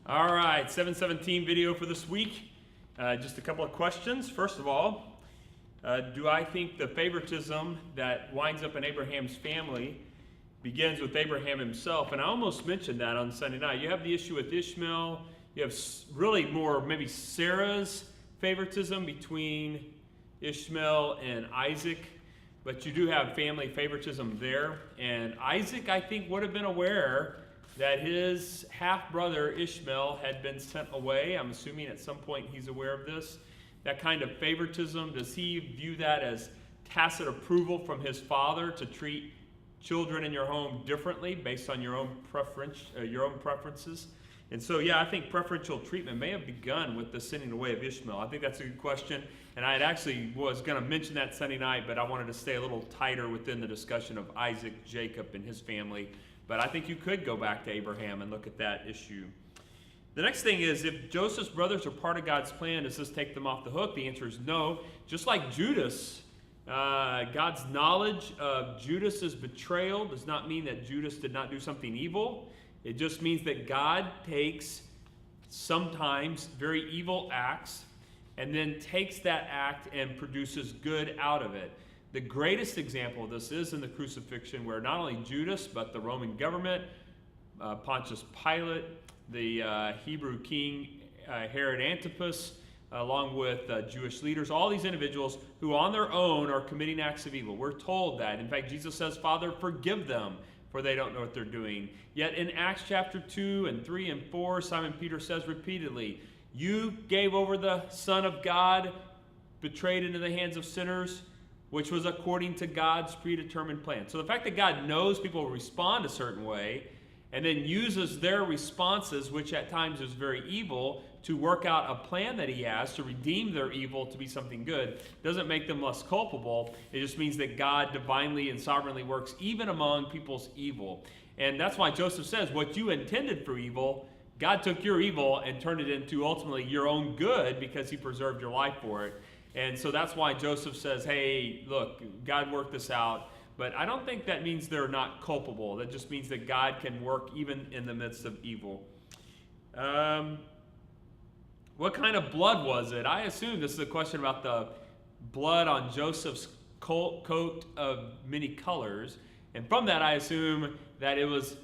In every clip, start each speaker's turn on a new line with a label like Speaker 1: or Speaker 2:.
Speaker 1: All right, 717 video for this week. Just a couple of questions. First of all, do I think the favoritism that winds up in Abraham's family begins with Abraham himself? And I almost mentioned that on Sunday night. You have the issue with Ishmael. You have really more maybe Sarah's favoritism between Ishmael and Isaac. But you do have family favoritism there. And Isaac, I think, would have been aware that his half-brother Ishmael had been sent away. I'm assuming at some point he's aware of this. That kind of favoritism, does he view that as tacit approval from his father to treat children in your home differently based on your own preferences? And so, yeah, I think preferential treatment may have begun with the sending away of Ishmael. I think that's a good question. And I actually was going to mention that Sunday night, but I wanted to stay a little tighter within the discussion of Isaac, Jacob, and his family. But I think you could go back to Abraham and look at that issue. The next thing is, if Joseph's brothers are part of God's plan, does this take them off the hook? The answer is no. Just like Judas, God's knowledge of Judas's betrayal does not mean that Judas did not do something evil. It just means that God takes sometimes very evil acts and then takes that act and produces good out of it. The greatest example of this is in the crucifixion, where not only Judas, but the Roman government, Pontius Pilate, the Hebrew king Herod Antipas, along with Jewish leaders, all these individuals who on their own are committing acts of evil. We're told that. In fact, Jesus says, Father, forgive them, for they don't know what they're doing. Yet in Acts chapter 2 and 3 and 4, Simon Peter says repeatedly, you gave over the Son of God, betrayed into the hands of sinners, which was according to God's predetermined plan. So the fact that God knows people will respond a certain way and then uses their responses, which at times is very evil, to work out a plan that he has to redeem their evil to be something good, doesn't make them less culpable. It just means that God divinely and sovereignly works even among people's evil. And that's why Joseph says, what you intended for evil, God took your evil and turned it into ultimately your own good because he preserved your life for it. And so that's why Joseph says, hey, look, God worked this out. But I don't think that means they're not culpable. That just means that God can work even in the midst of evil. What kind of blood was it? I assume this is a question about the blood on Joseph's coat of many colors. And from that, I assume that it was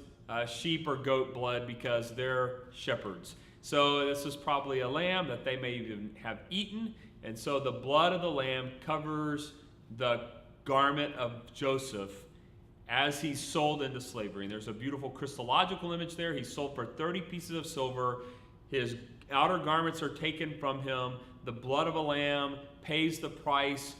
Speaker 1: sheep or goat blood because they're shepherds. So this is probably a lamb that they may even have eaten. And so the blood of the lamb covers the garment of Joseph as he's sold into slavery. And there's a beautiful Christological image there. He's sold for 30 pieces of silver. His outer garments are taken from him. The blood of a lamb pays the price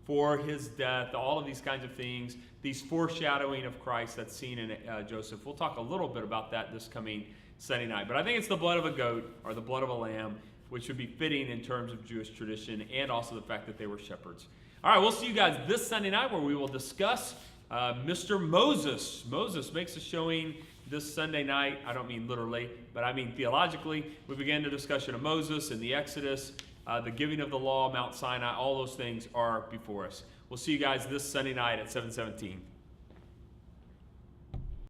Speaker 1: for his death. All of these kinds of things. These foreshadowing of Christ that's seen in Joseph. We'll talk a little bit about that this coming Sunday night. But I think it's the blood of a goat or the blood of a lamb, which would be fitting in terms of Jewish tradition and also the fact that they were shepherds. All right, we'll see you guys this Sunday night where we will discuss Mr. Moses. Moses makes a showing this Sunday night. I don't mean literally, but I mean theologically. We begin the discussion of Moses and the Exodus, the giving of the law, Mount Sinai. All those things are before us. We'll see you guys this Sunday night at 7:17.